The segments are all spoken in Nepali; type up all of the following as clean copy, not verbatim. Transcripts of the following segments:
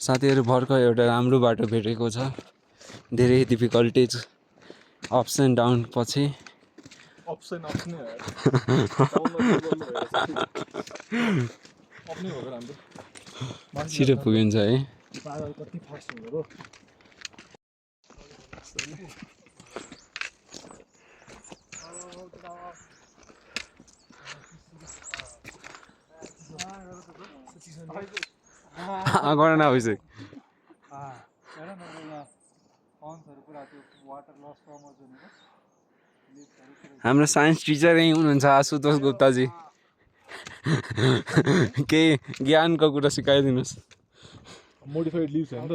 साथीहरू भर्खर एउटा राम्रो बाटो भेटेको छ। धेरै डिफिकल्टिज अप्स एन्ड डाउन पछि छिटो पुगिन्छ है। गर्न नभइसक्यो हाम्रो साइन्स टिचर यही हुनुहुन्छ आशुतोष गुप्ताजी। केही ज्ञानको कुरा सिकाइदिनुहोस्। मोडिफाइड लिभ्स हैन त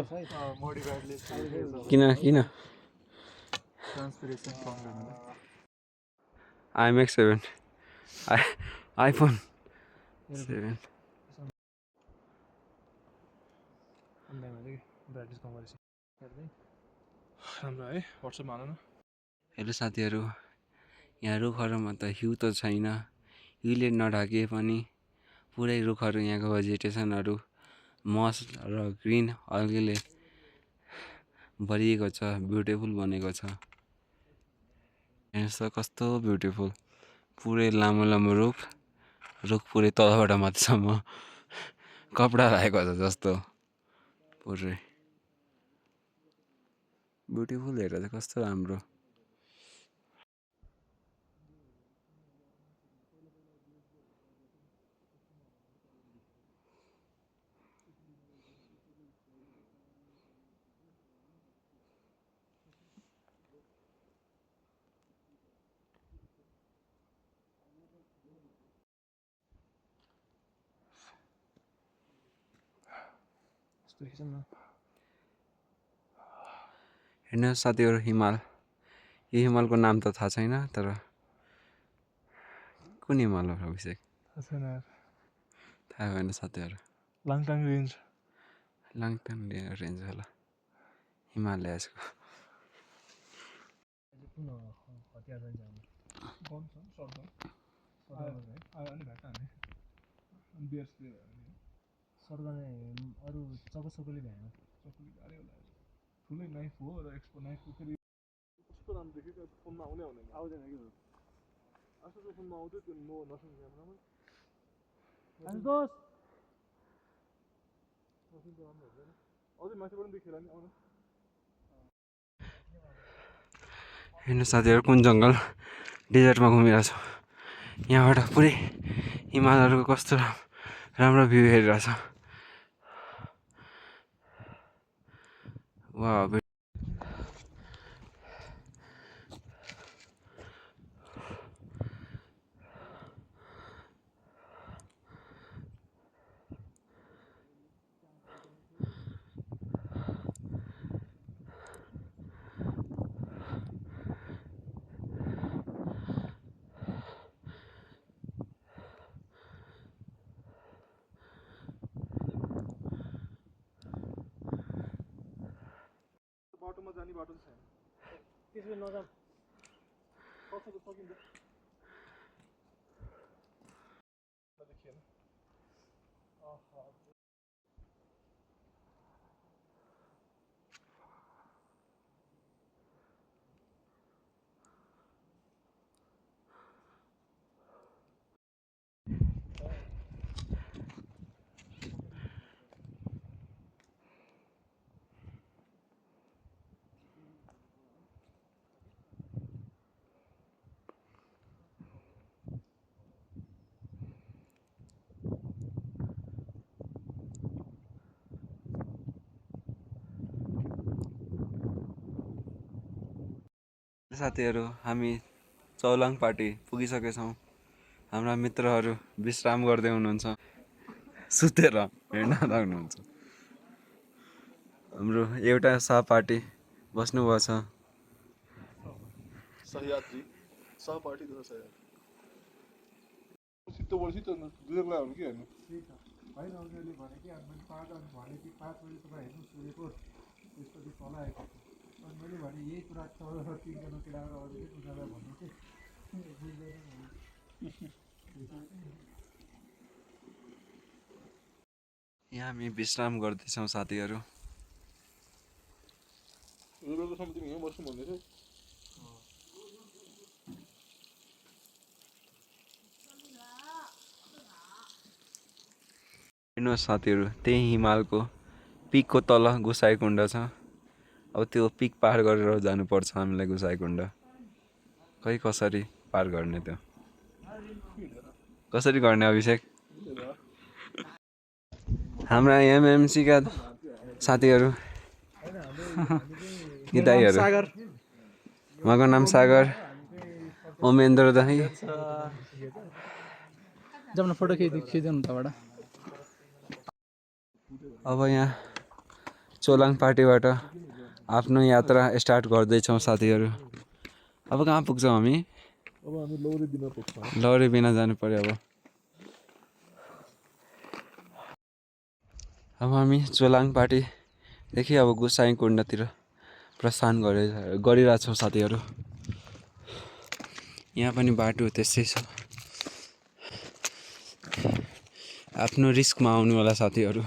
किन किन ट्रान्सपिरेसन फर्म गर्नु iMac 7 iPhone 7 राम्रो है WhatsApp हान न। हेलो साथीहरू, यहाँ रुखहरूमा त हिउँ त छैन, हिउँले नढाके पनि पुरै रुखहरू यहाँको भेजिटेसनहरू मस र ग्रिन अल्गेले भरिएको छ, ब्युटिफुल बनेको छ। हेर्नुहोस् त कस्तो ब्युटिफुल, पुरै लामो लामो रुख पुरै तलबाट माथिसम्म कपडा लागेको छ जस्तो पुरै ब्युटिफुल। हेरेर चाहिँ कस्तो राम्रो। हेर्नुहोस् साथीहरू, हिमाल। यो हिमालको नाम त थाहा छैन, तर कुन हिमाल हो अभिषेक थाहा भएन साथीहरू। लाङटाङ रेन्ज होला हिमालयसको। अरू चकसकले भ्याएन ठुलै नाइफ हो र एक्सपो नाइफको फेरि कस्तो राम्रो देखियो त्यो फोनमा आउँदैन कि आजको फोनमा आउँथ्यो त्यो नसन क्यामेरामा अझै माथिबाट देखेर नि आउन। हेर्नु साथीहरू, कुन जङ्गल डेजर्टमा घुमिरहेको छ। यहाँबाट पुरै हिमालहरूको कस्तो राम्रो भ्यू हेरिरहेछ। वाह बाटोमा जाने बाटो चाहिँ छैन, त्यसले नजाम सक्छ सकिन्छ। देखिएन साथीहरू, हामी चौलाङ पार्टी पुगिसकेछौँ। हाम्रा मित्रहरू विश्राम गर्दै हुनुहुन्छ, सुतेर हेर्न लाग्नुहुन्छ। हाम्रो एउटा सहपाठी बस्नुभएको छ। सहयात्री सहपाठी त सहयात्री सित्तो दुधको लागि के हेर्नु त्यही त होइन। उनीहरूले भने कि मैले भने कि 5 बजी तपाईँ हेर्नु सूर्यको त्यसपछि तल आएको अनि मैले भने यही कुरा 3 जना केटाहरू अरू उनीहरूलाई भन्नु कि यहाँ हामी विश्राम गर्दैछौँ साथीहरू। बेलुकासम्म तिमी यहीँ बस्नु भन्दै थियौ। हेर्नुहोस् साथीहरू, त्यही हिमालको पिकको तल गोसाइँकुण्ड छ। अब त्यो पिक पार गरेर जानुपर्छ हामीलाई गोसाइँकुण्ड। खै कसरी पार गर्ने त्यो? कसरी गर्ने अभिषेक? हाम्रा एमएमसीका साथीहरू यी दाइहरू। उहाँको नाम सागर, उमेन्द्र दाई। जाउँ न फोटो खिच्नु उताबाट। अब यहाँ चोलाङ पार्टीबाट आफ्नो यात्रा स्टार्ट गर्दैछौँ साथीहरू। अब कहाँ पुग्छौँ हामी? अब हामी लौरी बिना पुग्छौँ। लौरी बिना जानु पर्यो अब हामी चोलाङ पार्टीदेखि अब गोसाइँकुण्डतिर प्रस्थान गरिरहेछौँ साथीहरू। यहाँ पनि बाटो त्यस्तै छ। आफ्नो रिस्कमा आउनु होला साथीहरू।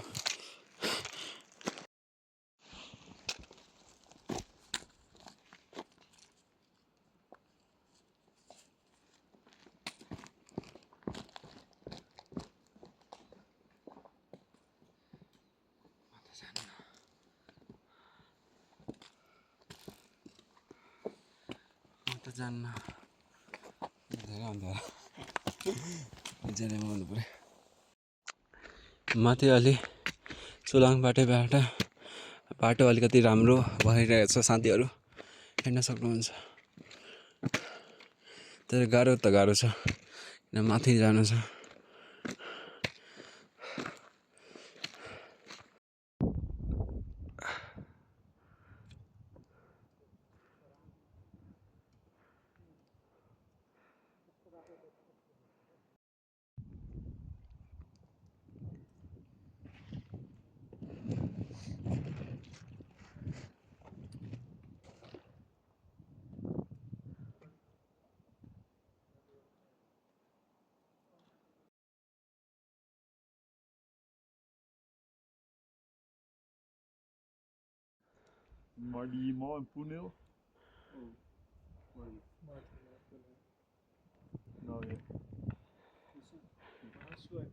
जान्न धेरै अन्धार आउनु पर्यो। माथि अलि चोलाङ पार्टीबाट बाटो अलिकति राम्रो भइरहेछ साथीहरू, हेर्न सक्नुहुन्छ। तर गाह्रो त गाह्रो छ, किन माथि जानु छ। Maar die man in Poeneel? No, yeah.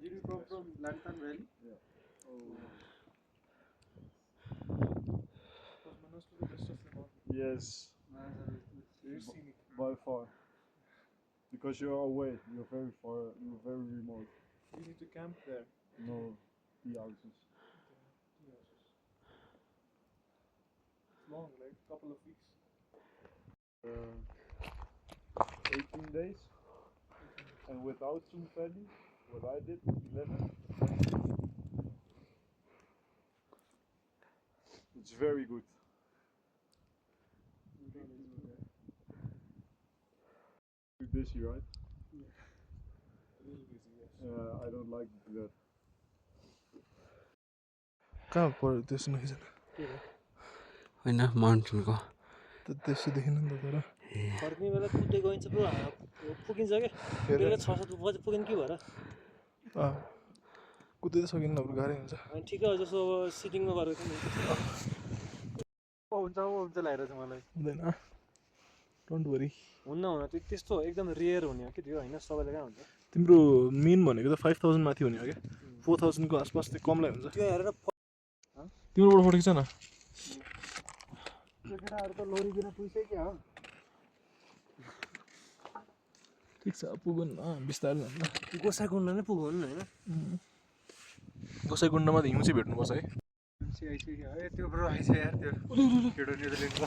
Did you come from Lantern Valley? Yeah. Yes. By far. Because you're away, you're very far, you're very remote. You need to camp there. No, tea houses. Long, like a couple of weeks. 18 days. And without Zoom Valley, what I did, 11. It's very good. You're busy, right? I don't like that. कहाँ पऱ्यो त्यसो नखिचेन होइन माउन्टेनको त्यसो देखिन नि त तर फर्किने बेला कुद्दै गइन्छ पुरा पुगिन्छ क्या बेलुका 6-7 बजे पुगिन्छ कि भएर कुद्दै त सकिन्न अब गाह्रै हुन्छ अनि ठिकै हो जस्तो अब सिटिङमा गरेको नि हुन्छ लागिरहेछ मलाई हुँदैन डोन्ट वरी हुन्न त्यस्तो एकदम रेयर हुने हो कि त्यो होइन सबैले कहाँ हुन्छ तिम्रो मेन भनेको त 5000 माथि हुने हो क्या 4000 को आसपास चाहिँ कमलाई हुन्छ त्यो हेरेर तिम्रोबाट फोटो खिच न त्यो केटाहरू त लोरी बिना पुगिसक्यो हो ठिक छ पुगुन् बिस्तारै जान्छ गोसाइँकुण्ड नै पुग्यो नि होइन गोसाइँकुण्डमा त हिउँ चाहिँ भेट्नुपर्छ है आइसक्यो है त्यो ब्रो आइसक्यो यार त्यो केटो न्युजिल्यान्डको